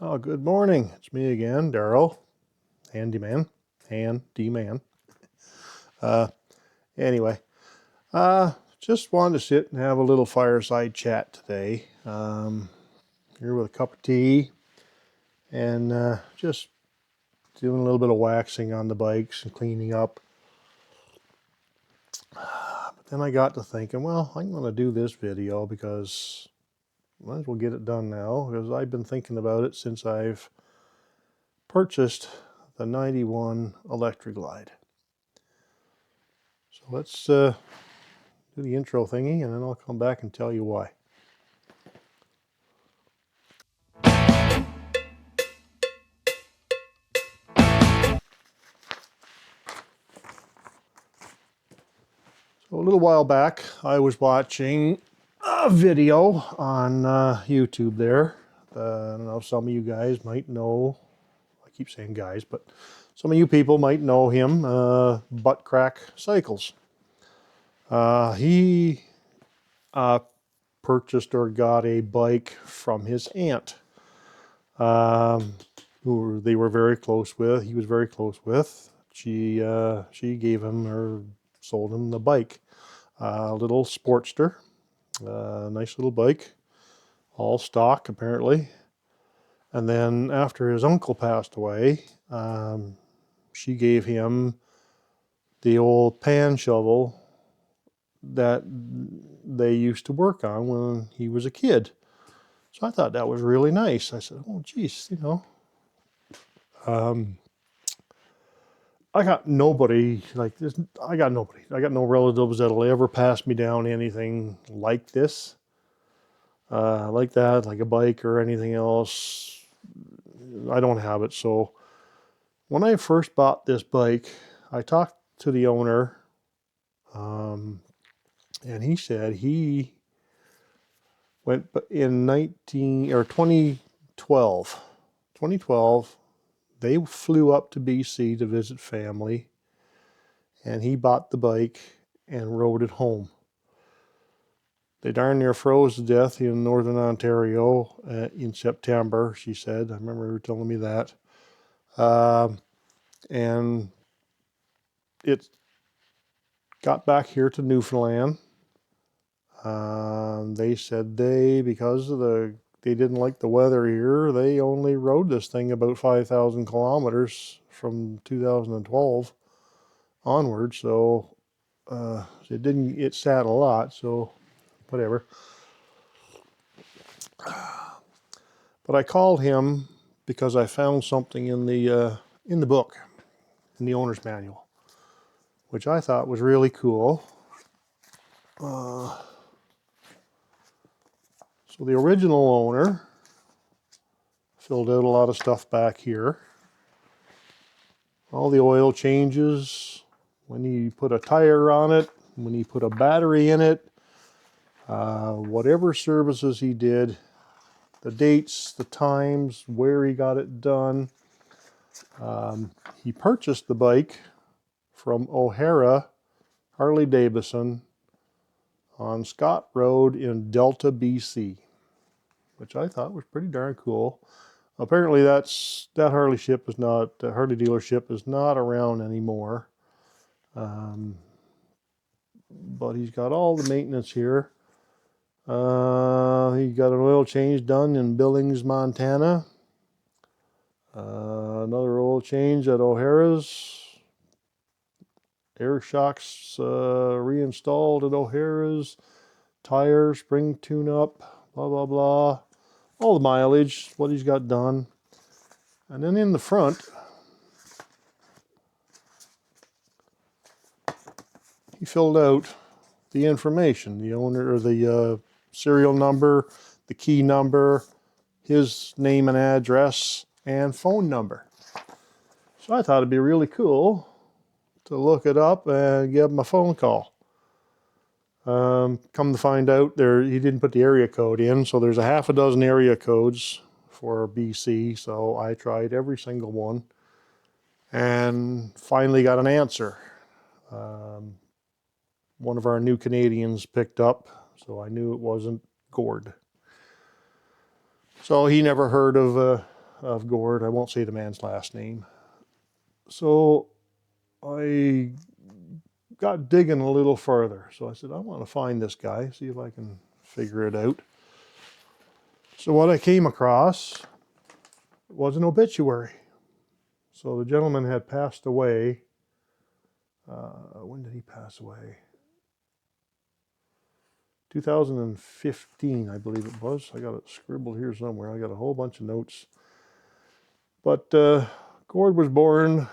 Oh, good morning. It's me again, Daryl, handyman, handyman. Uh, anyway, just wanted to sit and have a little fireside chat today. Here with a cup of tea and just doing a little bit of waxing on the bikes and cleaning up. But then I got to thinking, well, I'm going to do this video because might as well get it done now, because I've been thinking about it since I've purchased the 91 Electra Glide. So let's do the intro thingy, and then I'll come back and tell you why. So a little while back, I was watching a video on YouTube there. I don't know, some of you guys might know, I keep saying guys, but some of you people might know him, Butt Crack Cycles. He purchased or got a bike from his aunt, who they were very close with. He was very close with. She gave him or sold him the bike, a little Sportster, nice little bike, all stock apparently. And then after his uncle passed away, she gave him the old pan shovel that they used to work on when he was a kid. So I thought that was really nice. I said, oh, geez, you know. I got nobody like this. I got nobody. I got no relatives that'll ever pass me down anything like this, like that, like a bike or anything else. I don't have it. So when I first bought this bike, I talked to the owner, and he said he went in 2012. 2012, they flew up to BC to visit family, and he bought the bike and rode it home. They darn near froze to death in northern Ontario in September, she said. I remember her telling me that. And it got back here to Newfoundland. They said because of they didn't like the weather here, they only rode this thing about 5,000 kilometers from 2012 onward. So it sat a lot, so whatever. But I called him because I found something in the book, in the owner's manual, which I thought was really cool. So the original owner filled out a lot of stuff back here. All the oil changes, when he put a tire on it, when he put a battery in it, whatever services he did, the dates, the times, where he got it done. He purchased the bike from O'Hara Harley Davidson on Scott Road in Delta, BC, which I thought was pretty darn cool. Apparently that Harley dealership is not around anymore. But he's got all the maintenance here. He got an oil change done in Billings, Montana. Another oil change at O'Hara's. Air shocks reinstalled at O'Hara's. Tire, spring tune-up, blah, blah, blah. All the mileage, what he's got done. And then in the front, he filled out the information, the owner, or the serial number, the key number, his name and address, and phone number. So I thought it'd be really cool to look it up and give him a phone call. Come to find out, he didn't put the area code in, so there's a half a dozen area codes for BC, so I tried every single one and finally got an answer. One of our new Canadians picked up, so I knew it wasn't Gord. So he never heard of of Gord. I won't say the man's last name. So I got digging a little further. So I said, I want to find this guy, see if I can figure it out. So what I came across was an obituary. So the gentleman had passed away. When did he pass away? 2015, I believe it was. I got it scribbled here somewhere. I got a whole bunch of notes. But Gord was born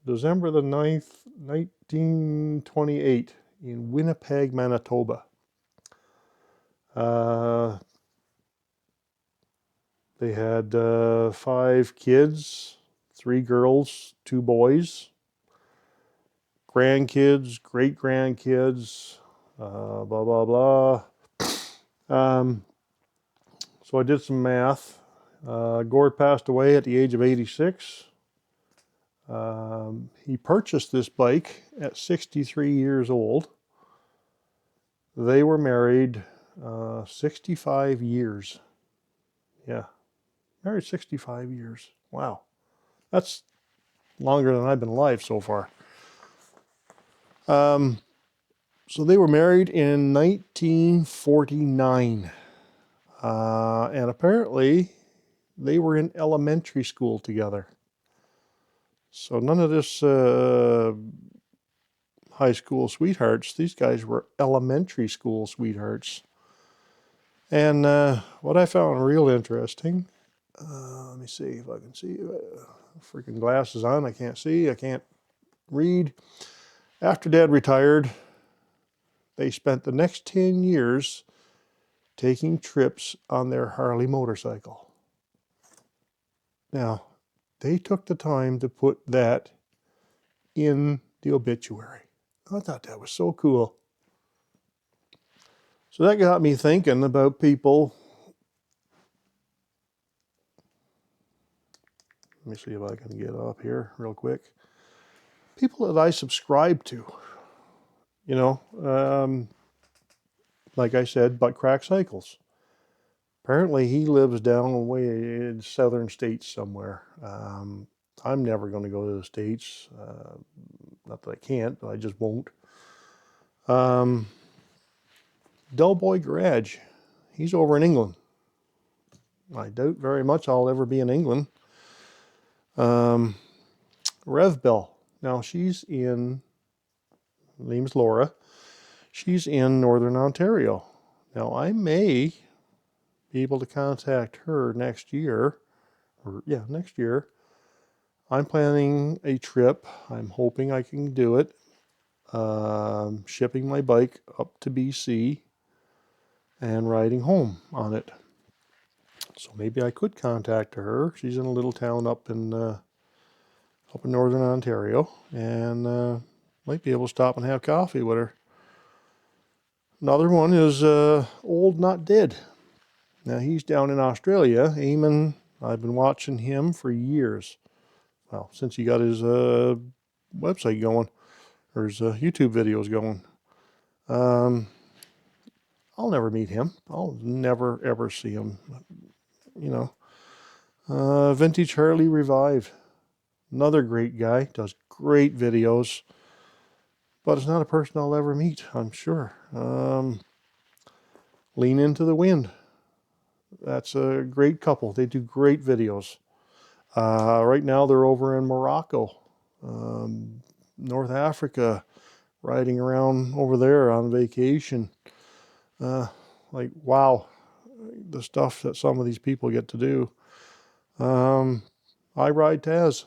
December the 9th, 1928 in Winnipeg, Manitoba. They had 5 kids, 3 girls, 2 boys, grandkids, great-grandkids, blah, blah, blah. So I did some math. Gord passed away at the age of 86. He purchased this bike at 63 years old. They were married 65 years. Yeah, married 65 years. Wow. That's longer than I've been alive so far. So they were married in 1949. And apparently they were in elementary school together. So none of this high school sweethearts. These guys were elementary school sweethearts. And what I found real interesting, let me see if I can see. Freaking glasses on, I can't see, I can't read. After Dad retired, they spent the next 10 years taking trips on their Harley motorcycle. Now, they took the time to put that in the obituary. I thought that was so cool. So that got me thinking about people. Let me see if I can get up here real quick. People that I subscribe to. You know, like I said, Butt Crack Cycles. Apparently he lives down way in southern states somewhere. I'm never going to go to the States. Not that I can't, but I just won't. Dull Boy Garage. He's over in England. I doubt very much I'll ever be in England. Rev Bell. Now she's in, her name's Laura. She's in Northern Ontario. Now I may be able to contact her next year. Next year. I'm planning a trip. I'm hoping I can do it. Shipping my bike up to BC and riding home on it. So maybe I could contact her. She's in a little town up in Northern Ontario, and might be able to stop and have coffee with her. Another one is Old Not Dead. Now he's down in Australia. Eamon, I've been watching him for years. Well, since he got his website going, or his YouTube videos going. I'll never meet him. I'll never, ever see him. You know. Vintage Harley Revive. Another great guy. Does great videos. But it's not a person I'll ever meet, I'm sure. Lean Into the Wind. That's a great couple. They do great videos. Right now they're over in Morocco, North Africa, riding around over there on vacation. Like, wow, the stuff that some of these people get to do. I ride Taz.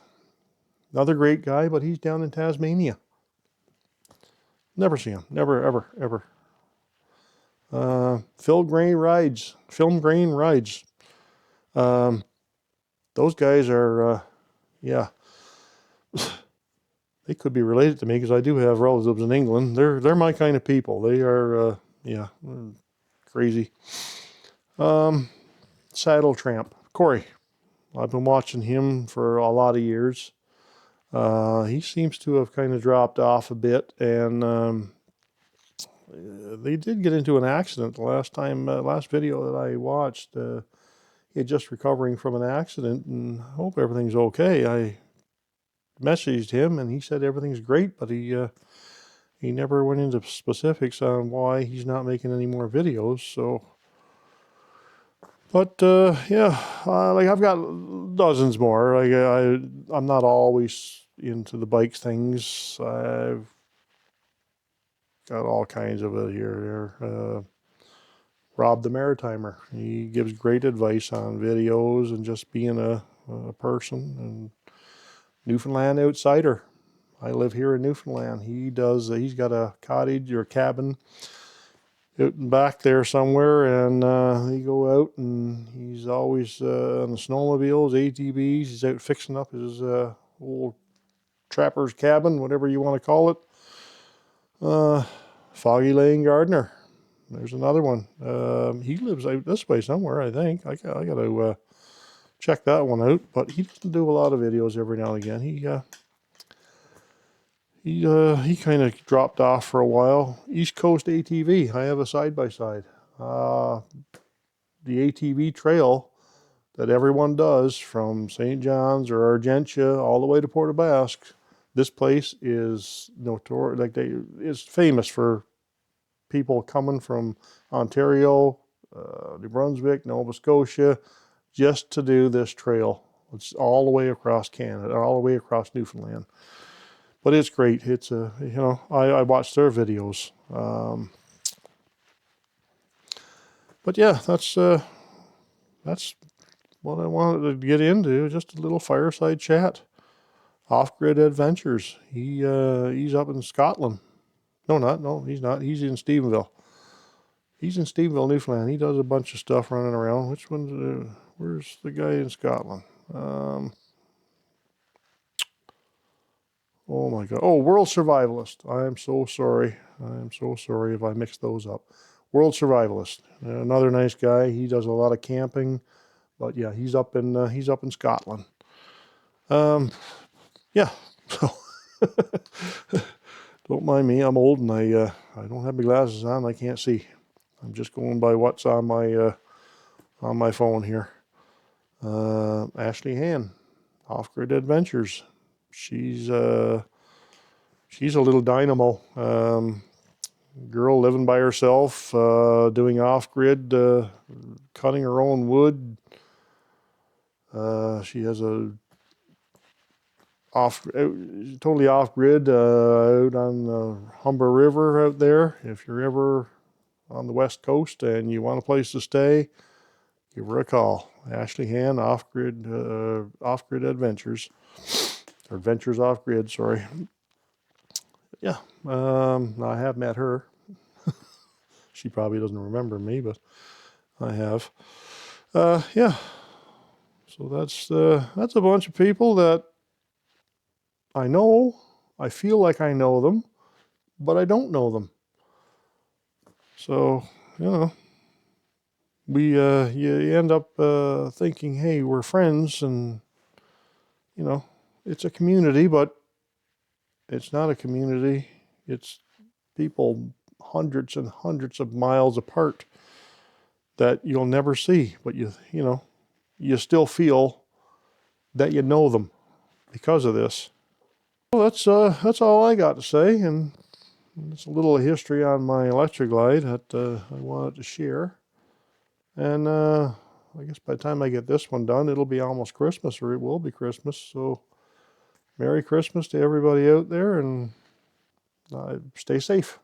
Another great guy, but he's down in Tasmania. Never see him. Never, ever, ever. Film Grain Rides. Those guys are, yeah. They could be related to me because I do have relatives in England. They're my kind of people. They are, yeah, crazy. Saddle Tramp. Corey. I've been watching him for a lot of years. He seems to have kind of dropped off a bit, and they did get into an accident the last video that I watched. He's just recovering from an accident, and I hope everything's okay. I messaged him, and he said everything's great, but he never went into specifics on why he's not making any more videos. So, but yeah, like I've got dozens more. Like I'm not always into the bike things. I've got all kinds of it here. Rob the Maritimer. He gives great advice on videos and just being a person. And Newfoundland Outsider. I live here in Newfoundland. He does. He's got a cottage or a cabin out and back there somewhere, and they go out, and he's always on the snowmobiles, ATVs. He's out fixing up his old trapper's cabin, whatever you want to call it. Foggy Lane Gardener. There's another one. He lives out this way somewhere, I think. I got to check that one out. But he doesn't do a lot of videos every now and again. He kind of dropped off for a while. East Coast ATV. I have a side-by-side. The ATV trail that everyone does from St. John's or Argentia all the way to Port aux Basques. This place is notorious. Like is famous for people coming from Ontario, New Brunswick, Nova Scotia, just to do this trail. It's all the way across Canada, all the way across Newfoundland. But it's great. It's I watch their videos. But yeah, that's what I wanted to get into. Just a little fireside chat. Off-grid adventures. He's up in Scotland. No, he's not. He's in Stephenville. He's in Stephenville, Newfoundland. He does a bunch of stuff running around. Which one's where's the guy in Scotland? Oh my God. Oh, World Survivalist. I am so sorry. I am so sorry if I mixed those up. World Survivalist. Another nice guy. He does a lot of camping. But yeah, he's up in Scotland. Yeah. So don't mind me. I'm old and I don't have my glasses on. I can't see. I'm just going by what's on my phone here. Ashley Han, Off-Grid Adventures. She's a little dynamo. Girl living by herself, doing off-grid, cutting her own wood. She has a totally off-grid out on the Humber River out there. If you're ever on the West Coast and you want a place to stay, give her a call. Ashley Han, Off-Grid Adventures. Or Adventures Off-Grid, sorry. Yeah, I have met her. She probably doesn't remember me, but I have. Yeah. So that's a bunch of people that I know. I feel like I know them, but I don't know them. So, you end up thinking, hey, we're friends, and it's a community, but it's not a community. It's people hundreds and hundreds of miles apart that you'll never see, but you still feel that you know them because of this. Well, that's all I got to say, and it's a little history on my Electra Glide that I wanted to share. And I guess by the time I get this one done, it'll be almost Christmas, or it will be Christmas. So Merry Christmas to everybody out there, and stay safe.